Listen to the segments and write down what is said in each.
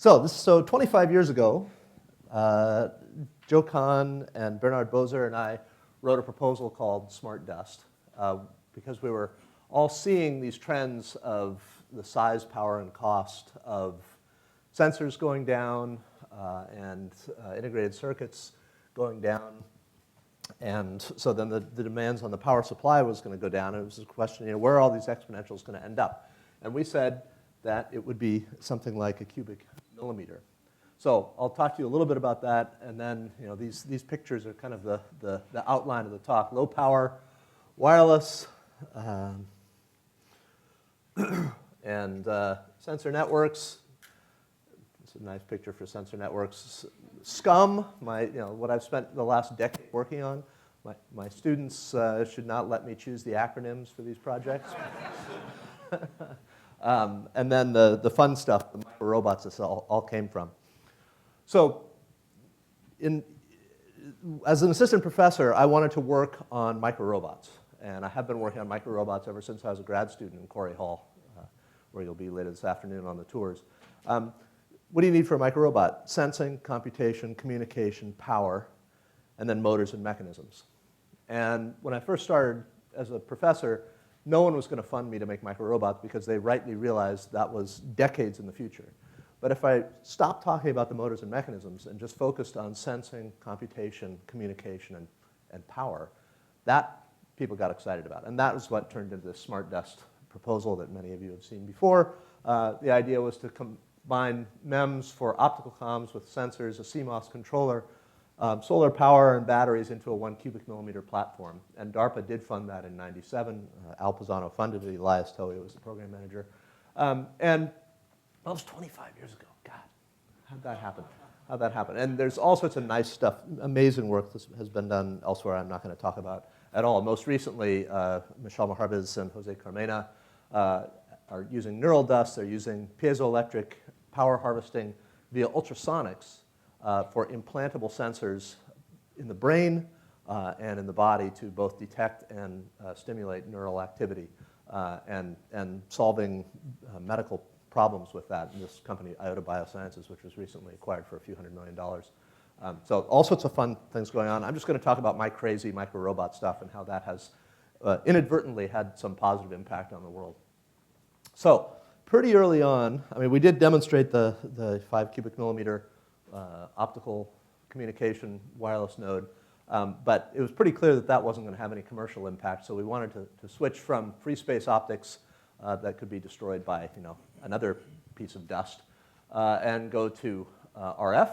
So 25 years ago, Joe Kahn and Bernard Bozer and I wrote a proposal called Smart Dust because we were all seeing these trends of the size, power, and cost of sensors going down and integrated circuits going down. And so then the demands on the power supply was going to go down. And it was a question, where are all these exponentials going to end up? And we said that it would be something like a cubic millimeter. So I'll talk to you a little bit about that, and then these pictures are kind of the outline of the talk. Low power, wireless, and sensor networks. It's a nice picture for sensor networks. SCUM, what I've spent the last decade working on. My students should not let me choose the acronyms for these projects. And then the fun stuff, the micro robots this all came from. So as an assistant professor, I wanted to work on micro robots. And I have been working on micro robots ever since I was a grad student in Corey Hall, where you'll be later this afternoon on the tours. What do you need for a micro robot? Sensing, computation, communication, power, and then motors and mechanisms. And when I first started as a professor, no one was going to fund me to make micro robots because they rightly realized that was decades in the future. But if I stopped talking about the motors and mechanisms and just focused on sensing, computation, communication, and power, that people got excited about. And that was what turned into the Smart Dust proposal that many of you have seen before. The idea was to combine MEMS for optical comms with sensors, a CMOS controller, solar power, and batteries into a 1 cubic millimeter platform. And DARPA did fund that in '97. Al Pisano funded it. Elias Towie was the program manager. And that was 25 years ago. God, how'd that happen? How'd that happen? And there's all sorts of nice stuff, amazing work that has been done elsewhere I'm not going to talk about at all. Most recently, Michel Maharbiz and Jose Carmena are using neural dust. They're using piezoelectric power harvesting via ultrasonics for implantable sensors in the brain and in the body to both detect and stimulate neural activity and solving medical problems with that in this company, IOTA Biosciences, which was recently acquired for a few $100 million. So all sorts of fun things going on. I'm just going to talk about my crazy micro robot stuff and how that has inadvertently had some positive impact on the world. So pretty early on, we did demonstrate the 5 cubic millimeter optical communication wireless node, but it was pretty clear that that wasn't going to have any commercial impact, so we wanted to switch from free space optics that could be destroyed by another piece of dust and go to RF.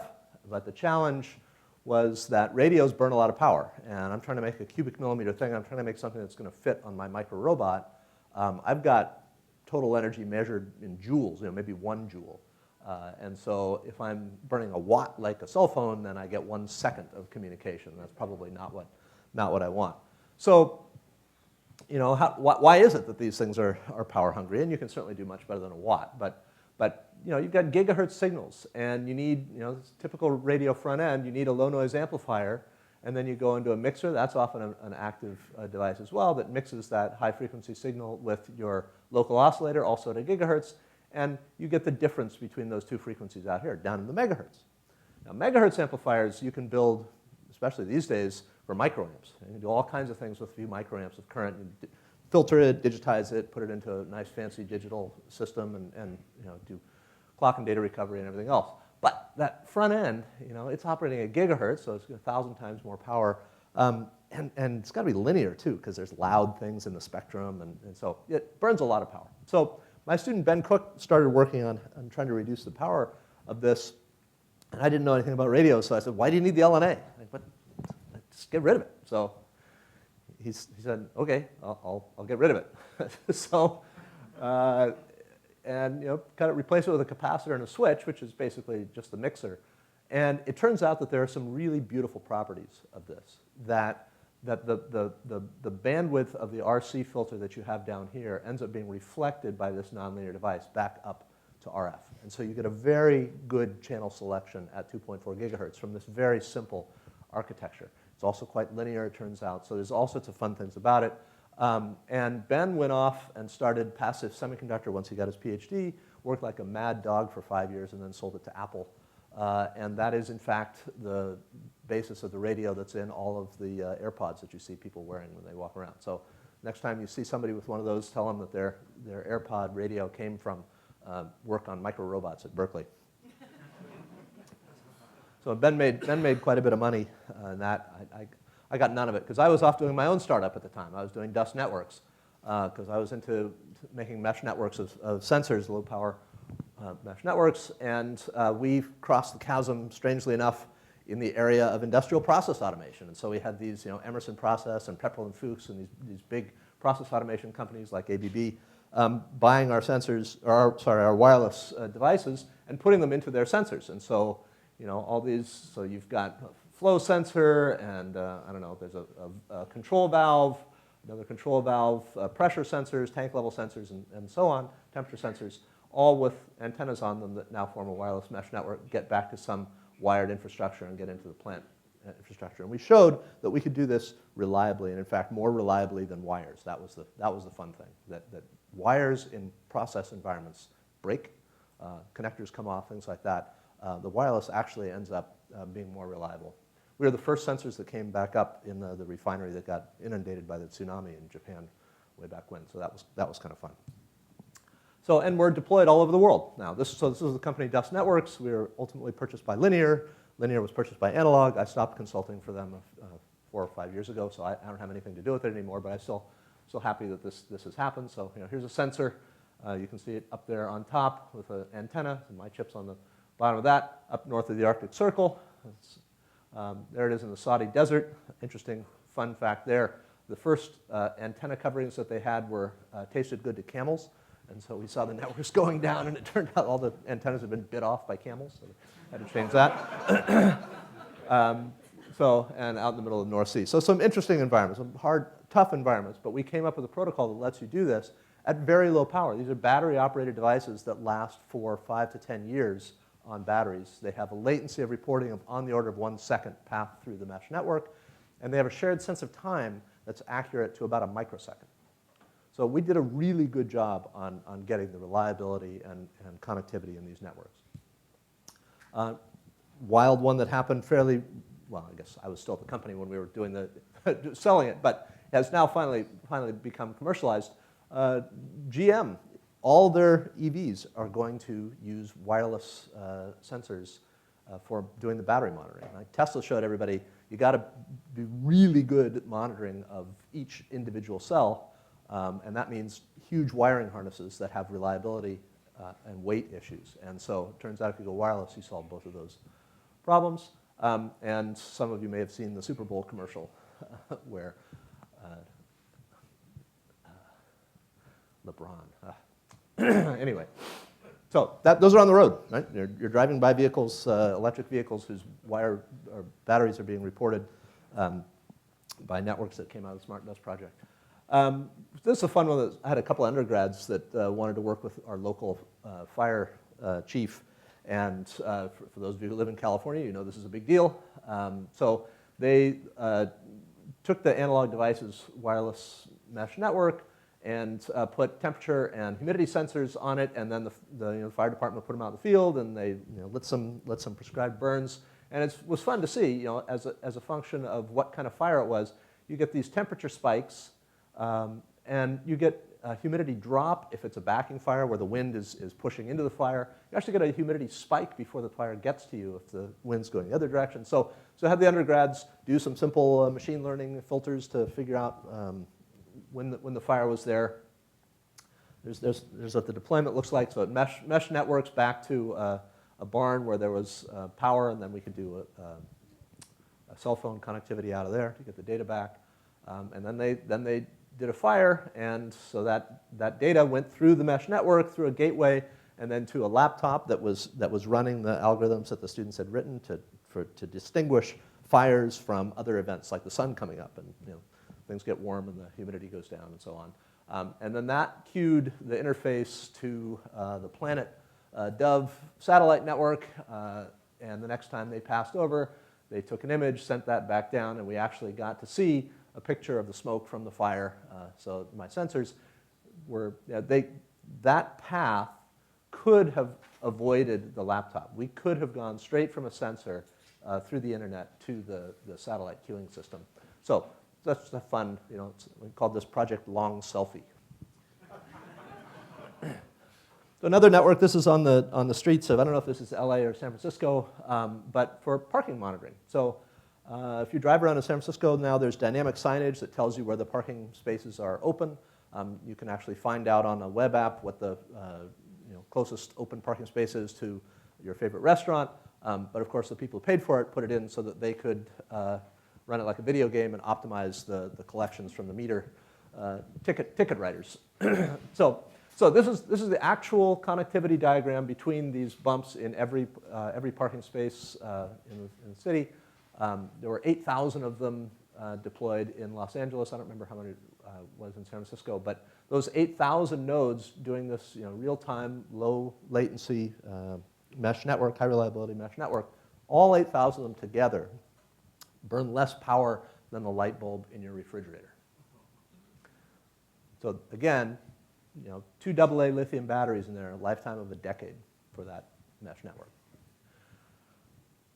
But the challenge was that radios burn a lot of power, and I'm trying to make a cubic millimeter thing. I'm trying to make something that's going to fit on my micro robot. I've got total energy measured in joules, maybe 1 joule. And so if I'm burning a watt like a cell phone, then I get 1 second of communication. That's probably not what I want. So, why is it that these things are power hungry? And you can certainly do much better than a watt. But you've got gigahertz signals, and you need, typical radio front end, you need a low noise amplifier, and then you go into a mixer. That's often an active device as well that mixes that high frequency signal with your local oscillator, also at a gigahertz. And you get the difference between those two frequencies out here, down in the megahertz. Now, megahertz amplifiers you can build, especially these days, for microamps. You can do all kinds of things with a few microamps of current. You filter it, digitize it, put it into a nice fancy digital system, and do clock and data recovery and everything else. But that front end, it's operating at gigahertz, so it's 1,000 times more power. And it's got to be linear, too, because there's loud things in the spectrum, and so it burns a lot of power. So my student Ben Cook started working on trying to reduce the power of this, and I didn't know anything about radio, so I said, why do you need the LNA? Just get rid of it. So he said, okay, I'll get rid of it. So, kind of replace it with a capacitor and a switch, which is basically just the mixer. And it turns out that there are some really beautiful properties of this, that the bandwidth of the RC filter that you have down here ends up being reflected by this nonlinear device back up to RF. And so you get a very good channel selection at 2.4 gigahertz from this very simple architecture. It's also quite linear, it turns out, so there's all sorts of fun things about it. And Ben went off and started passive semiconductor once he got his PhD, worked like a mad dog for 5 years and then sold it to Apple. And that is, in fact, the basis of the radio that's in all of the AirPods that you see people wearing when they walk around. So next time you see somebody with one of those, tell them that their AirPod radio came from work on micro-robots at Berkeley. So Ben made quite a bit of money in that. I got none of it because I was off doing my own startup at the time. I was doing Dust Networks because I was into making mesh networks of sensors, low-power mesh networks, and we crossed the chasm, strangely enough, in the area of industrial process automation. And so we had these, Emerson Process and Pepperl and Fuchs and these big process automation companies like ABB buying our sensors, or our wireless devices and putting them into their sensors. And so, all these, so you've got a flow sensor and, I don't know, there's a control valve, another control valve, pressure sensors, tank level sensors, and so on, temperature sensors, all with antennas on them that now form a wireless mesh network, get back to some wired infrastructure and get into the plant infrastructure. And we showed that we could do this reliably, and in fact, more reliably than wires. That was the fun thing, that wires in process environments break, connectors come off, things like that. The wireless actually ends up being more reliable. We were the first sensors that came back up in the refinery that got inundated by the tsunami in Japan way back when, so that was kind of fun. So, and we're deployed all over the world now. This is the company Dust Networks. We were ultimately purchased by Linear. Linear was purchased by Analog. I stopped consulting for them 4 or 5 years ago, so I don't have anything to do with it anymore, but I'm still happy that this has happened. So here's a sensor. You can see it up there on top with an antenna, and my chip's on the bottom of that, up north of the Arctic Circle. There it is in the Saudi desert. Interesting fun fact there. The first antenna coverings that they had were tasted good to camels. And so we saw the networks going down, and it turned out all the antennas had been bit off by camels, so they had to change that. And out in the middle of the North Sea. So some interesting environments, some hard, tough environments, but we came up with a protocol that lets you do this at very low power. These are battery-operated devices that last for 5 to 10 years on batteries. They have a latency of reporting of on the order of 1 second path through the mesh network, and they have a shared sense of time that's accurate to about a microsecond. So we did a really good job on getting the reliability and connectivity in these networks. Wild one that happened fairly, well, I guess I was still at the company when we were doing selling it, but has now finally become commercialized. GM, all their EVs are going to use wireless sensors for doing the battery monitoring. Like Tesla showed everybody, you got to be really good at monitoring of each individual cell. And that means huge wiring harnesses that have reliability and weight issues. And so it turns out if you go wireless, you solve both of those problems. And some of you may have seen the Super Bowl commercial where LeBron. Anyway, so those are on the road, right? You're driving by vehicles, electric vehicles whose batteries are being reported by networks that came out of the Smart Dust Project. This is a fun one. I had a couple of undergrads that wanted to work with our local fire chief. And for those of you who live in California, you know this is a big deal. So they took the Analog Devices wireless mesh network and put temperature and humidity sensors on it, and then the fire department put them out in the field, and they lit some prescribed burns. And it was fun to see, as a function of what kind of fire it was. You get these temperature spikes. And you get a humidity drop if it's a backing fire where the wind is pushing into the fire. You actually get a humidity spike before the fire gets to you if the wind's going the other direction. So have the undergrads do some simple machine learning filters to figure out when the fire was there. There's what the deployment looks like. So it mesh networks back to a barn where there was power, and then we could do a cell phone connectivity out of there to get the data back. And then they did a fire, and so that data went through the mesh network, through a gateway, and then to a laptop that was running the algorithms that the students had written to distinguish fires from other events like the sun coming up, and things get warm and the humidity goes down and so on. And then that cued the interface to the Planet Dove satellite network, and the next time they passed over, they took an image, sent that back down, and we actually got to see a picture of the smoke from the fire. So my sensors were, that path could have avoided the laptop. We could have gone straight from a sensor through the internet to the satellite queuing system. So that's a fun, we called this Project Long Selfie. So another network, this is on the streets of, I don't know if this is LA or San Francisco, but for parking monitoring. So if you drive around in San Francisco now, there's dynamic signage that tells you where the parking spaces are open. You can actually find out on a web app what the closest open parking space is to your favorite restaurant. But of course, the people who paid for it put it in so that they could run it like a video game and optimize the collections from the meter ticket writers. So this is the actual connectivity diagram between these bumps in every parking space in the city. There were 8,000 of them deployed in Los Angeles. I don't remember how many was in San Francisco, but those 8,000 nodes doing this real-time, low latency mesh network, high reliability mesh network, all 8,000 of them together burn less power than the light bulb in your refrigerator. So again, 2 AA lithium batteries in there, a lifetime of a decade for that mesh network.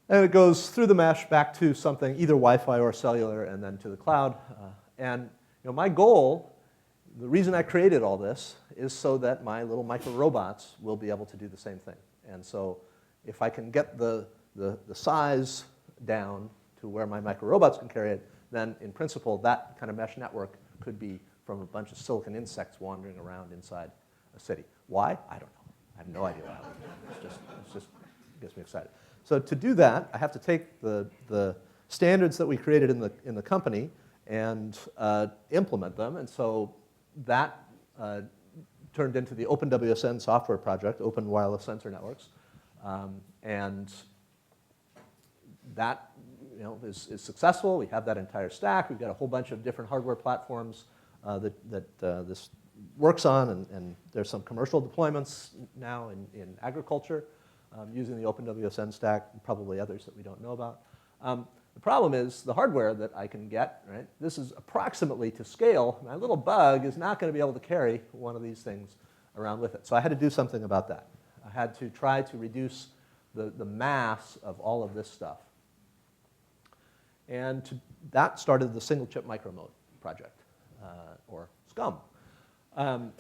And it goes through the mesh back to something, either Wi-Fi or cellular, and then to the cloud. And my goal, the reason I created all this, is so that my little micro robots will be able to do the same thing. And so if I can get the size down to where my micro robots can carry it, then in principle, that kind of mesh network could be from a bunch of silicon insects wandering around inside a city. Why? I don't know. I have no idea why. It just gets me excited. So to do that, I have to take the standards that we created in the company and implement them. And so that turned into the OpenWSN software project, Open Wireless Sensor Networks. And that is successful. We have that entire stack. We've got a whole bunch of different hardware platforms that this works on, and there's some commercial deployments now in agriculture using the OpenWSN stack, and probably others that we don't know about. The problem is the hardware that I can get, right? This is approximately to scale. My little bug is not going to be able to carry one of these things around with it. So I had to do something about that. I had to try to reduce the mass of all of this stuff. And that started the single chip micro mote project, or SCUM. And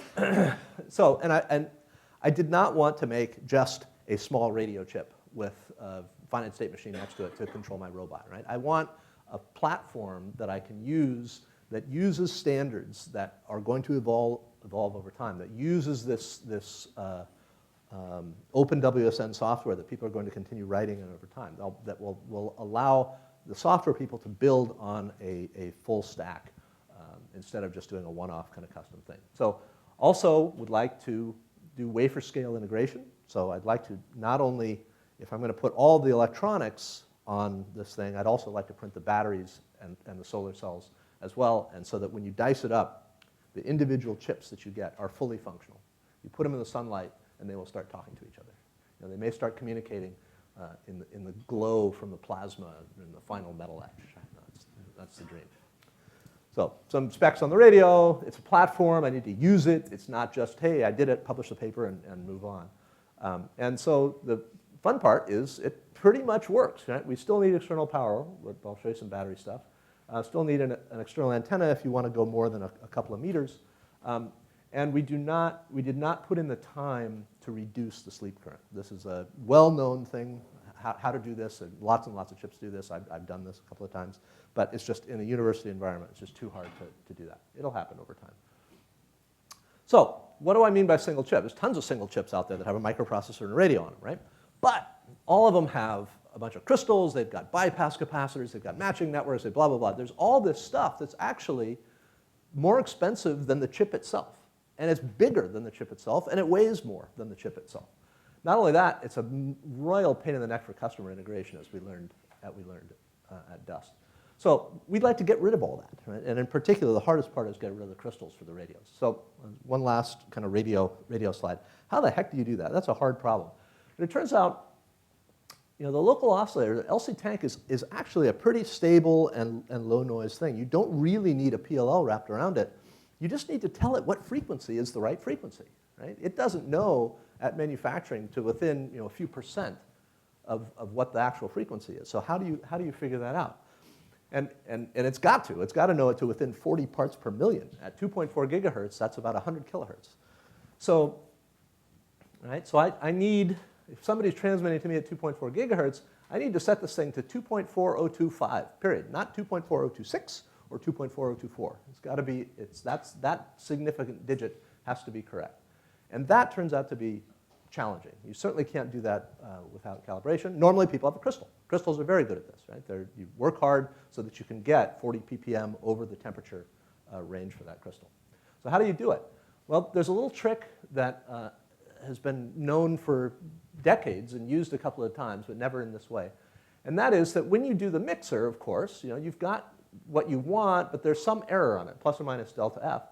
I did not want to make just a small radio chip with a finite state machine next to it to control my robot, right? I want a platform that I can use that uses standards that are going to evolve over time, that uses this OpenWSN software that people are going to continue writing in over time, that will allow the software people to build on a full stack instead of just doing a one-off kind of custom thing. So also would like to do wafer scale integration. So I'd like to not only, if I'm going to put all the electronics on this thing, I'd also like to print the batteries and the solar cells as well, and so that when you dice it up, the individual chips that you get are fully functional. You put them in the sunlight, and they will start talking to each other. They may start communicating in the glow from the plasma in the final metal etch. That's the dream. So some specs on the radio. It's a platform. I need to use it. It's not just, hey, I did it, publish the paper, and move on. And so the fun part is it pretty much works. Right? We still need external power. I'll show you some battery stuff. Still need an external antenna if you want to go more than a couple of meters. And we did not put in the time to reduce the sleep current. This is a well-known thing, how to do this, and lots of chips do this. I've done this a couple of times, but it's just in a university environment, it's just too hard to do that. It'll happen over time. So what do I mean by single chip? There's tons of single chips out there that have a microprocessor and a radio on them, right? But all of them have a bunch of crystals, they've got bypass capacitors, they've got matching networks, they blah, blah, blah. There's all this stuff that's actually more expensive than the chip itself. And it's bigger than the chip itself, and it weighs more than the chip itself. Not only that, it's a royal pain in the neck for customer integration, as we learned at Dust. So we'd like to get rid of all that, right? And in particular, the hardest part is getting rid of the crystals for the radios. So one last kind of radio slide. How the heck do you do that? That's a hard problem. But it turns out, the local oscillator, the LC tank, is actually a pretty stable and low noise thing. You don't really need a PLL wrapped around it. You just need to tell it what frequency is the right frequency. right? It doesn't know at manufacturing to within a few percent of what the actual frequency is. So how do you figure that out? And it's got to know it to within 40 parts per million. At 2.4 gigahertz, that's about 100 kilohertz. So, right, so I need, if somebody's transmitting to me at 2.4 gigahertz, I need to set this thing to 2.4025, period. Not 2.4026 or 2.4024. It's got to be, that significant digit has to be correct. And that turns out to be challenging. You certainly can't do that without calibration. Normally people have a crystal. Crystals are very good at this, right? You work hard so that you can get 40 ppm over the temperature range for that crystal. So how do you do it? Well, there's a little trick that has been known for decades and used a couple of times, but never in this way. And that is that when you do the mixer, of course, you've got what you want, but there's some error on it, plus or minus delta F.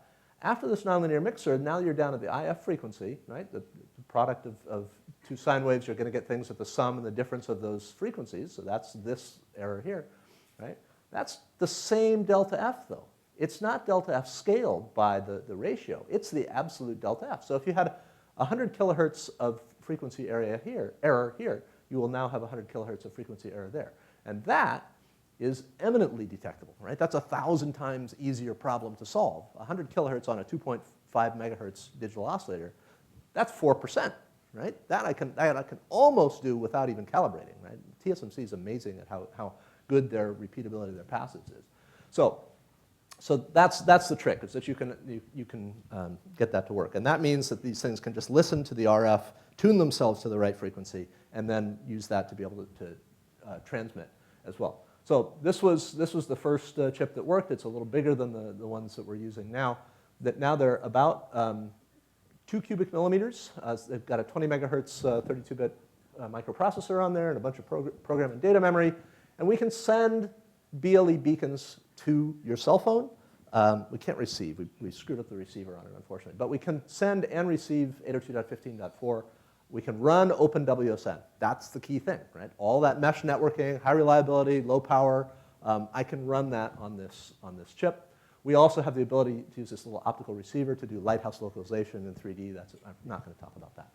After this nonlinear mixer, now you're down at the IF frequency, right? The product of two sine waves, you're going to get things at the sum and the difference of those frequencies. So that's this error here, right? That's the same delta F, though. It's not delta F scaled by the ratio. It's the absolute delta F. So if you had 100 kilohertz of frequency error here, you will now have 100 kilohertz of frequency error there. And that is eminently detectable, right? That's 1,000 times easier problem to solve. 100 kilohertz on a 2.5 megahertz digital oscillator, that's 4%, right? That I can almost do without even calibrating, right? TSMC is amazing at how good their repeatability of their passes is. So that's the trick, is that you can get that to work. And that means that these things can just listen to the RF, tune themselves to the right frequency, and then use that to be able to transmit as well. So this was the first chip that worked. It's a little bigger than the ones that we're using now. Now they're about 2 cubic millimeters. They've got a 20 megahertz 32-bit microprocessor on there and a bunch of program and data memory. And we can send BLE beacons to your cell phone. We can't receive. We screwed up the receiver on it, unfortunately. But we can send and receive 802.15.4. We can run OpenWSN. That's the key thing, right? All that mesh networking, high reliability, low power, I can run that on this chip. We also have the ability to use this little optical receiver to do lighthouse localization in 3D. I'm not going to talk about that.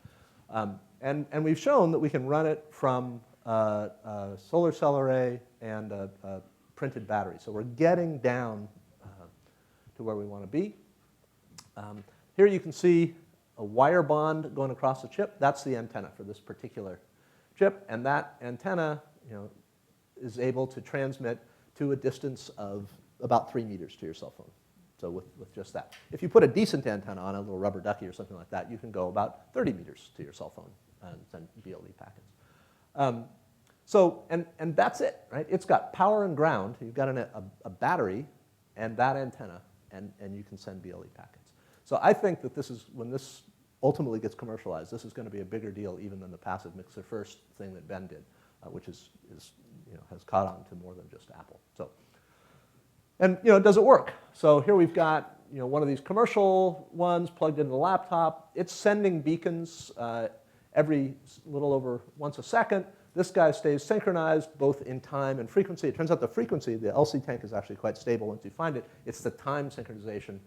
And we've shown that we can run it from a solar cell array and a printed battery. So we're getting down to where we want to be. Here you can see a wire bond going across the chip. That's the antenna for this particular chip. And that antenna is able to transmit to a distance of about 3 meters to your cell phone. So with just that. If you put a decent antenna on a little rubber ducky or something like that, you can go about 30 meters to your cell phone and send BLE packets. And that's it, right? It's got power and ground. You've got a battery and that antenna, and you can send BLE packets. So I think that when this ultimately gets commercialized, this is going to be a bigger deal even than the passive mixer first thing that Ben did, which has caught on to more than just Apple. So, and does it work? So here we've got one of these commercial ones plugged into the laptop. It's sending beacons every little over once a second. This guy stays synchronized both in time and frequency. It turns out the frequency, the LC tank, is actually quite stable once you find it. It's the time synchronization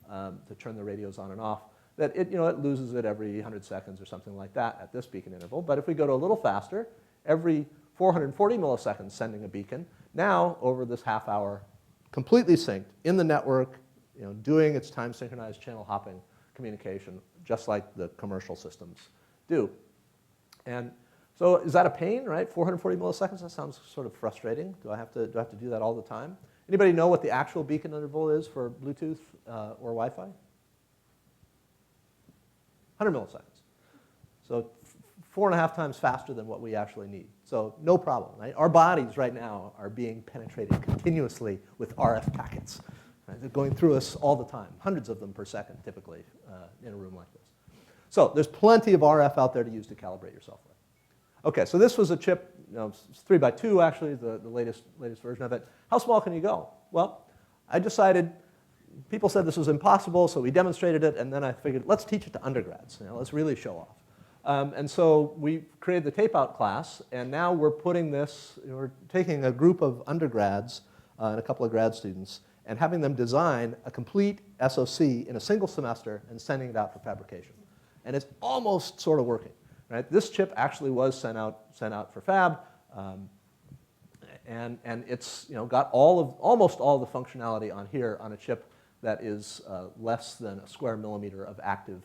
to turn the radios on and off that it loses it every 100 seconds or something like that at this beacon interval. But if we go to a little faster, every 440 milliseconds sending a beacon, now over this half hour, completely synced in the network, doing its time synchronized channel hopping communication, just like the commercial systems do. And so is that a pain, right? 440 milliseconds, that sounds sort of frustrating. Do I have to do that all the time? Anybody know what the actual beacon interval is for Bluetooth or Wi-Fi? 100 milliseconds. So 4.5 times faster than what we actually need. So no problem, right? Our bodies right now are being penetrated continuously with RF packets. Right? They're going through us all the time, hundreds of them per second typically in a room like this. So there's plenty of RF out there to use to calibrate your software. Okay, so this was a chip, it's 3x2 actually, the latest version of it. How small can you go? Well, I decided, people said this was impossible, so we demonstrated it, and then I figured, let's teach it to undergrads. Let's really show off. And so we created the tape-out class, and now we're putting this, we're taking a group of undergrads and a couple of grad students and having them design a complete SoC in a single semester and sending it out for fabrication. and it's almost sort of working. Right? This chip actually was sent out for fab, and it's got almost all of the functionality on here on a chip that is less than a square millimeter of active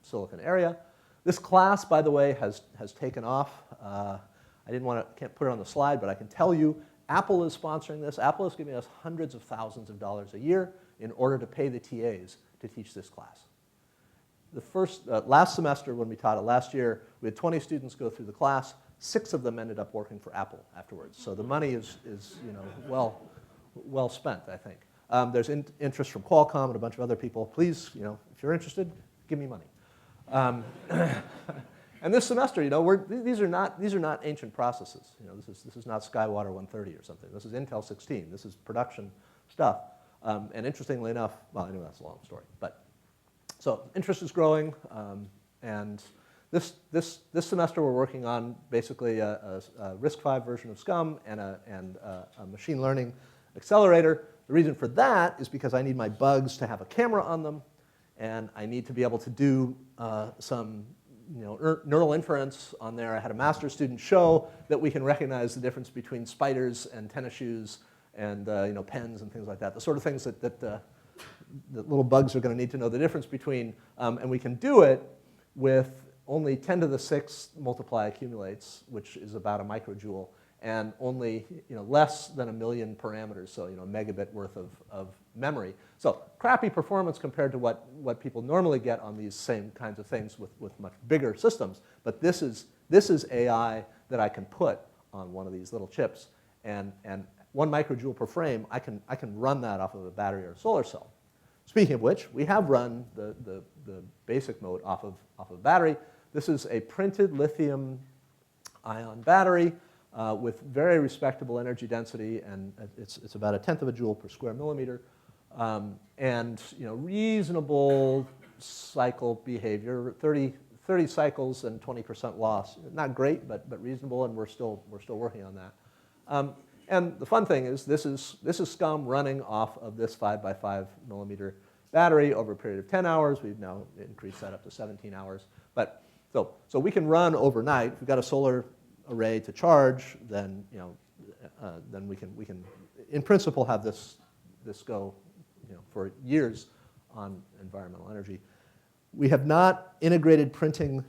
silicon area. This class, by the way, has taken off. Can't put it on the slide, but I can tell you, Apple is sponsoring this. Apple is giving us hundreds of thousands of dollars a year in order to pay the TAs to teach this class. The last semester when we taught it last year, we had 20 students go through the class. 6 of them ended up working for Apple afterwards. So the money is well spent, I think. There's interest from Qualcomm and a bunch of other people. Please, if you're interested, give me money. And this semester, these are not ancient processes. This is not Skywater 130 or something. This is Intel 16. This is production stuff. And interestingly enough, well, anyway, that's a long story. So interest is growing, and this semester we're working on basically a RISC-V version of SCUM and a machine learning accelerator. The reason for that is because I need my bugs to have a camera on them, and I need to be able to do some neural inference on there. I had a master's student show that we can recognize the difference between spiders and tennis shoes and pens and things like that, the sort of things that little bugs are going to need to know the difference between, and we can do it with only 10 to the 6 multiply accumulates, which is about a microjoule, and only less than 1 million parameters, so a megabit worth of memory. So crappy performance compared to what people normally get on these same kinds of things with much bigger systems. But this is AI that I can put on one of these little chips, and 1 microjoule per frame, I can run that off of a battery or a solar cell. Speaking of which, we have run the basic mode off of a battery. This is a printed lithium-ion battery with very respectable energy density, and it's about 1/10 of a joule per square millimeter, and reasonable cycle behavior, 30 cycles and 20% loss. Not great, but reasonable, and we're still working on that. And the fun thing is this is SCUM running off of this 5x5 millimeter battery over a period of 10 hours. We've now increased that up to 17 hours. But so we can run overnight. If we've got a solar array to charge, then then we can in principle have this go for years on environmental energy. We have not integrated printing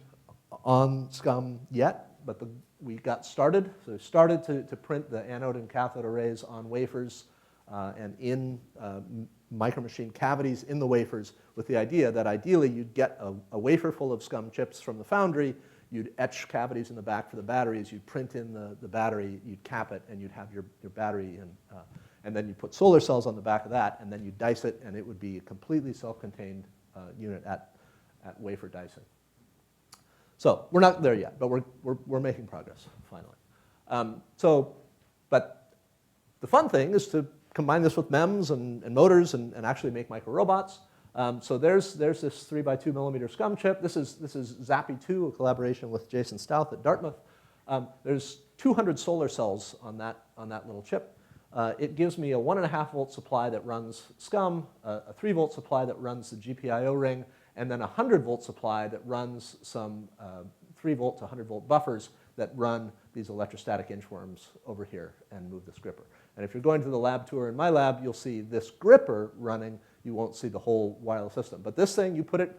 on SCUM yet, but we got started. So we started to print the anode and cathode arrays on wafers and in micromachine cavities in the wafers, with the idea that ideally you'd get a wafer full of SCUM chips from the foundry, you'd etch cavities in the back for the batteries, you'd print in the battery, you'd cap it, and you'd have your battery, and then you put solar cells on the back of that, and then you dice it, and it would be a completely self-contained unit at wafer dicing. So we're not there yet, but we're making progress finally. But the fun thing is to combine this with MEMS and motors and actually make micro robots. So there's this 3x2 millimeter SCUM chip. This is ZAPI2, a collaboration with Jason Stouth at Dartmouth. There's 200 solar cells on that little chip. It gives me a 1.5 volt supply that runs SCUM, a 3 volt supply that runs the GPIO ring, and then a 100 volt supply that runs some 3 volt to 100 volt buffers that run these electrostatic inchworms over here and move this gripper. And if you're going to the lab tour in my lab, you'll see this gripper running. You won't see the whole wireless system. But this thing, you put it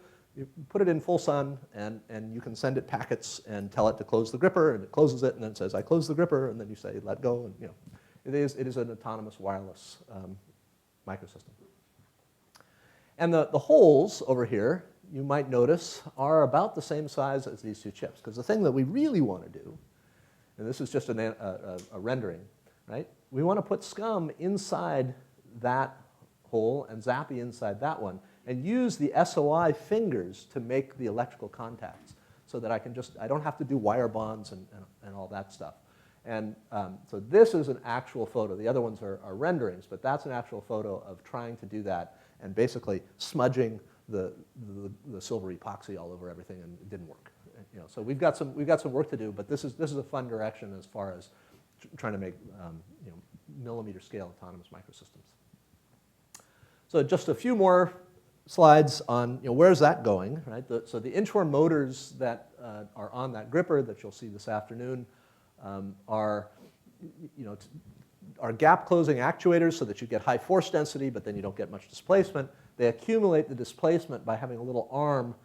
in full sun, and you can send it packets and tell it to close the gripper, and it closes it, and then it says, I close the gripper, and then you say, let go, and it is an autonomous wireless microsystem. And the holes over here, you might notice, are about the same size as these 2 chips. Because the thing that we really want to do, and this is just a rendering, right? We want to put SCUM inside that hole and ZAPI inside that one, and use the SOI fingers to make the electrical contacts, so that I don't have to do wire bonds and all that stuff. And so this is an actual photo. The other ones are renderings, but that's an actual photo of trying to do that and basically smudging the silver epoxy all over everything, and it didn't work. So we've got some work to do, but this is a fun direction as far as trying to make millimeter scale autonomous microsystems. So just a few more slides on where's that going, right? So the inchworm motors that are on that gripper that you'll see this afternoon are gap closing actuators so that you get high force density, but then you don't get much displacement. They accumulate the displacement by having a little arm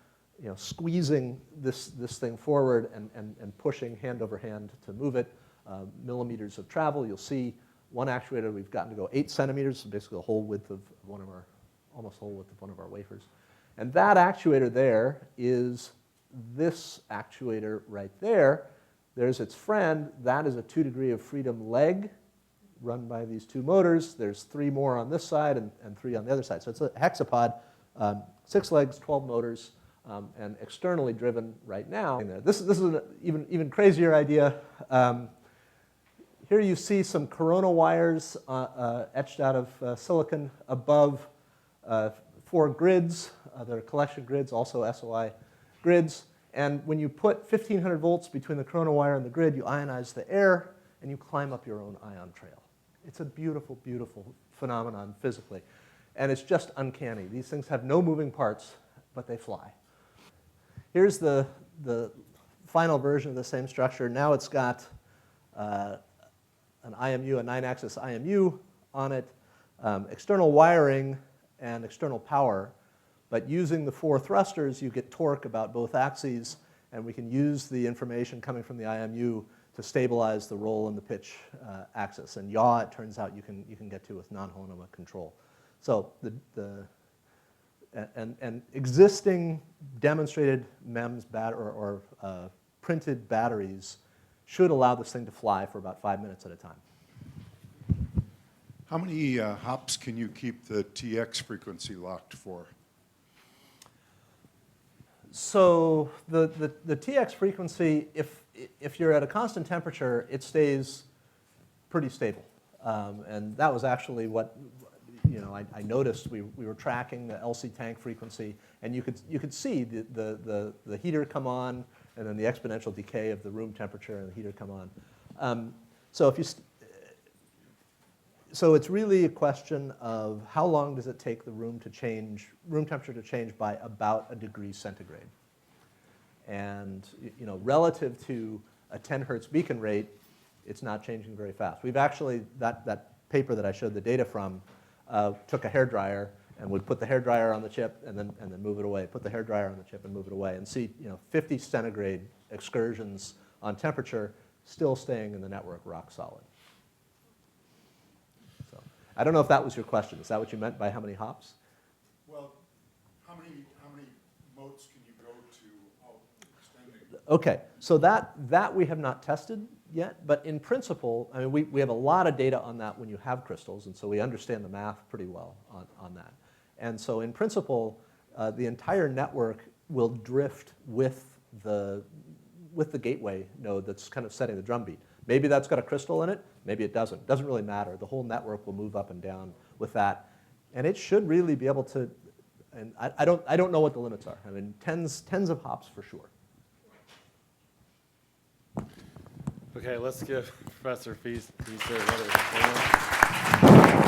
squeezing this thing forward and pushing hand over hand to move it. Millimeters of travel. You'll see one actuator we've gotten to go 8 centimeters, so basically the whole width of almost the whole width of one of our wafers. And that actuator there is this actuator right there. There's its friend. That is a 2 degree of freedom leg run by these 2 motors. There's 3 more on this side and 3 on the other side. So it's a hexapod, 6 legs, 12 motors, and externally driven right now. This is an even crazier idea. Here you see some corona wires etched out of silicon above 4 grids. They're collection grids, also SOI grids. And when you put 1,500 volts between the corona wire and the grid, you ionize the air, and you climb up your own ion trail. It's a beautiful, beautiful phenomenon physically. And it's just uncanny. These things have no moving parts, but they fly. Here's the final version of the same structure. Now it's got an IMU, a 9-axis IMU on it, external wiring and external power. But using the 4 thrusters, you get torque about both axes, and we can use the information coming from the IMU to stabilize the roll and the pitch axis. And yaw, it turns out, you can get to with non-Honoma control. So and existing demonstrated MEMS or printed batteries should allow this thing to fly for about 5 minutes at a time. How many hops can you keep the TX frequency locked for? So the TX frequency, if you're at a constant temperature, it stays pretty stable. And that was actually what I noticed. We were tracking the LC tank frequency, and you could see the heater come on, and then the exponential decay of the room temperature and the heater come on. So it's really a question of how long does it take the room temperature to change by about 1 degree centigrade. And relative to a 10 hertz beacon rate, it's not changing very fast. We've actually, that paper that I showed the data from, took a hairdryer and would put the hairdryer on the chip and then move it away, put the hairdryer on the chip and move it away, and see 50 centigrade excursions on temperature still staying in the network rock solid. So I don't know if that was your question. Is that what you meant by how many hops? Well, how many motes can you go to extending? Okay, so that we have not tested yet, but in principle, I mean, we have a lot of data on that when you have crystals, and so we understand the math pretty well on that. And so in principle, the entire network will drift with the gateway node that's kind of setting the drumbeat. Maybe that's got a crystal in it, maybe it doesn't. It doesn't really matter. The whole network will move up and down with that. And it should really be able to, and I don't know what the limits are. I mean, tens of hops for sure. Okay, let's give Professor Pister another hand.